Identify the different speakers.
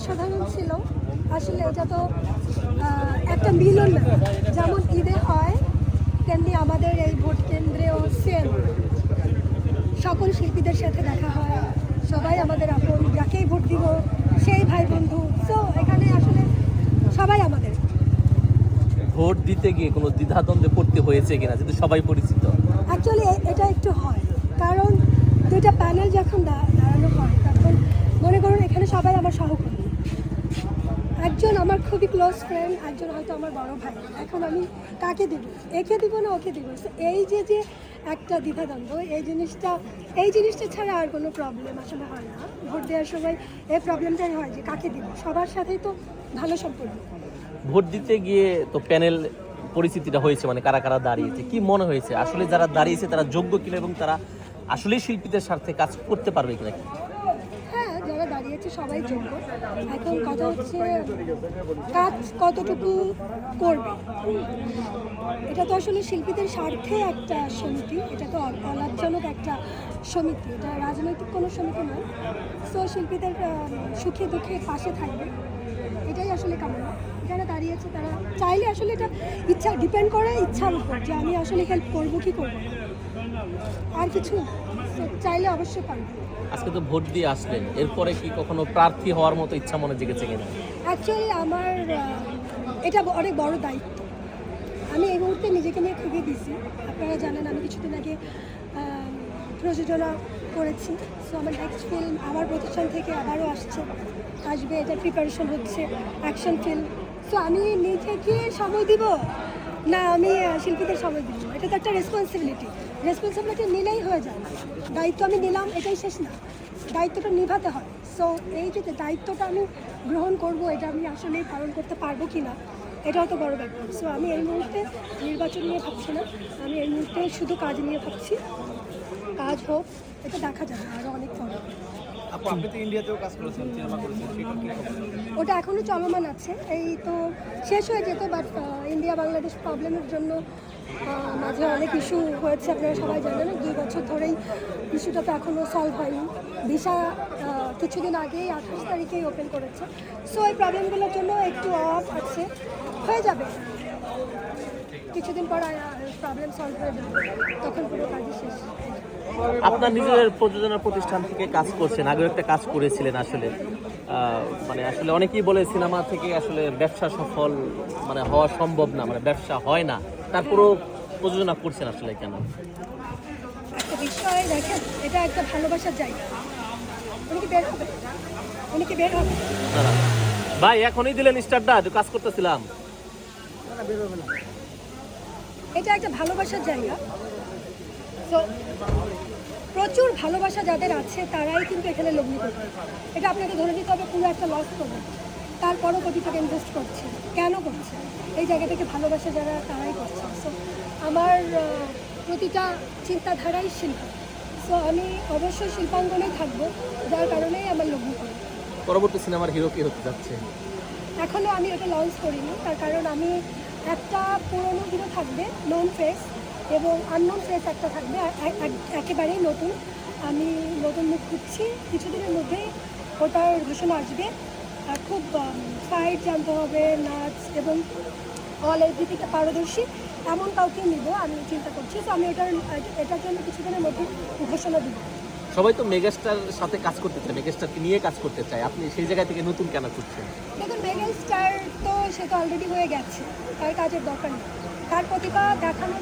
Speaker 1: অসাধারণ ছিল। আসলে এটা তো একটা মিলন না, যেমন ঈদে হয় তেমনি আমাদের এই ভোট কেন্দ্রেও সেম। সকল শিল্পীদের সাথে দেখা হয়, সবাই আমাদের আপন, যাকেই ভোট দিব সেই ভাই বন্ধু। সো এখানে আসলে সবাই আমাদের।
Speaker 2: ভোট দিতে গিয়ে কোনো দ্বিধাদ্বন্দ্বে পড়তে হয়েছে কিনা, যেহেতু সবাই পরিচিত?
Speaker 1: অ্যাকচুয়ালি এটা একটু হয়, কারণ দুইটা প্যানেল যখন দাঁড়ানো হয় তখন মনে করুন এখানে সবাই আমার সহকর্মী। একজন আমার খুবই ক্লোজ ফ্রেন্ড, একজন হয়তো আমার বড় ভাই। এখন আমি কাকে দিব, একে দিব না ওকে দিব? এই যে একটা দ্বিধাদ্বন্দ্ব, এই জিনিসটা ছাড়া আর কোনো প্রবলেম আসলে হয় না। ভোট দেওয়ার সময় এই প্রবলেমটাই হয় যে কাকে দিব। সবার সাথেই তো ভালো সম্পর্ক।
Speaker 2: ভোট দিতে গিয়ে তো প্যানেল পরিস্থিতিটা হয়েছে, মানে কারা কারা দাঁড়িয়েছে, কি মনে হয়েছে আসলে যারা দাঁড়িয়েছে তারা যোগ্য কিনা এবং তারা আসলে শিল্পীদের স্বার্থে কাজ করতে পারবে কিনা?
Speaker 1: হ্যাঁ, যারা দাঁড়িয়েছে সবাই যোগ্য। এখন কথা হচ্ছে কাজ কতটুকু করবে। এটা তো আসলে শিল্পীদের স্বার্থে একটা সমিতি, এটা তো অলাভজনক একটা সমিতি, এটা রাজনৈতিক কোনো সমিতি নয়। সো শিল্পীদের সুখে দুঃখে পাশে থাকবে, এটাই আসলে কামনা। যারা দাঁড়িয়েছে তারা চাইলে আসলে এটা ইচ্ছা, ডিপেন্ড করে ইচ্ছার উপর যে আমি আসলে হেল্প করবো কি করবো না, আর কিছু না। So, চাইলে অবশ্যই পারবো।
Speaker 2: আজকে তো ভোট দিয়ে আসলেন, এরপরে কি কখনো প্রার্থী হওয়ার মতো ইচ্ছা মনে জেগেছে কিনা?
Speaker 1: অ্যাকচুয়ালি আমার এটা অনেক বড় দায়িত্ব। আমি এই মুহূর্তে নিজেকে নিয়ে খুবই বিজি। আপনারা জানেন আমি কিছুদিন আগে প্রযোজনা করেছি। সো আমার নেক্সট ফিল্ম আমার প্রতিষ্ঠান থেকে আবারও আসবে, এটা প্রিপারেশন হচ্ছে, অ্যাকশন ফিল্ম। সো আমি নিজেকে সময় দিব না, আমি শিল্পীদের সময় দিব, এটা তো একটা রেসপন্সিবিলিটি নিলেই হয়ে যায়। দায়িত্ব আমি নিলাম, এটাই শেষ না, দায়িত্বটা নিভাতে হয়। সো এই যে দায়িত্বটা আমি গ্রহণ করব, এটা আমি আসলে পালন করতে পারবো কি না, এটাও তো বড় ব্যাপার। সো আমি এই মুহূর্তে নির্বাচন নিয়ে ভাবছি না, আমি এই মুহূর্তে শুধু কাজ নিয়ে ভাবছি। কাজ হোক, এটা দেখা যাবে আরও অনেক পরে।
Speaker 3: আপনি তো ইন্ডিয়াতেও কাজ করেছেন, সিনেমা করেছেন, সেটা কি খবর?
Speaker 1: ওটা এখনও চলমান আছে, এই তো শেষ হয়ে যেত, বাট ইন্ডিয়া বাংলাদেশ প্রবলেমের জন্য মাঝে অনেক ইস্যু হয়েছে, আপনারা সবাই জানেন। 2 বছর ধরেই ইস্যুটা তো এখনও সলভ হয়নি। ভিসা কিছুদিন আগেই 28 তারিখেই ওপেন করেছে। সো এই প্রবলেমগুলোর জন্য একটু অফ আছে, হয়ে যাবে কিছুদিন পর, প্রবলেম সলভ হয়ে যাবে, তখন পুরো কাজই শেষ।
Speaker 2: আপনার নিজের প্রযোজনা প্রতিষ্ঠান থেকে কাজ করছেন, আগেও একটা কাজ করেছিলেন। আসলে মানে আসলে অনেকেই বলে সিনেমা থেকে আসলে ব্যবসা সফল মানে হওয়া সম্ভব না, মানে ব্যবসা হয় না, তারপরও প্রযোজনা করছেন আসলে কেন?
Speaker 1: একটা বিষয় দেখেন, এটা একটা ভালোবাসার জায়গা। উনি কি বের হবে?
Speaker 2: না, না। ভাই এখনই দিলেন স্টার্টটা, কাজ করতেছিলাম।
Speaker 1: এটা একটা ভালোবাসার জায়গা। তো প্রচুর ভালোবাসা যাদের আছে তারাই কিন্তু এখানে লগ্নি করবে। এটা আপনাকে ধরে নিতে হবে পুরো একটা লস করবে, তারপরও কোটি টাকা ইনভেস্ট করছে। কেন করছে? এই জায়গা থেকে ভালোবাসা যারা, তারাই করছে। সো আমার প্রতিটা চিন্তাধারাই শিল্প। সো আমি অবশ্যই শিল্পাঙ্গনেই থাকবো, যার কারণেই আমার লগ্নি করবে।
Speaker 2: পরবর্তী সিনেমার হিরো কি হতে যাচ্ছে?
Speaker 1: এখনও আমি ওটা লঞ্চ করিনি, তার কারণ আমি একটা পুরনো হিরো থাকবে, নোন ফেস, এবং আননোন ফেস একটা থাকবে, একেবারেই নতুন। আমি নতুন মুখ খুঁজছি, কিছুদিনের মধ্যেই ওটার ঘোষণা আসবে। আর খুব ফাইট জানতে হবে, নাচ এবং অল এভরিথিংটা পারদর্শী এমন কাউকে নিব আমি চিন্তা করছি। তো আমি এটার জন্য কিছুদিনের মধ্যে ঘোষণা দিব।
Speaker 2: সবাই তো মেগাস্টার সাথে কাজ করতে চায়, মেগাস্টারকে নিয়ে কাজ করতে চায়, আপনি সেই জায়গা থেকে নতুন কেন করছেন?
Speaker 1: দেখুন, মেগা স্টার তো সে তো অলরেডি হয়ে গেছে, তার কাজের দরকার নেই। তার প্রতিভা দেখানোর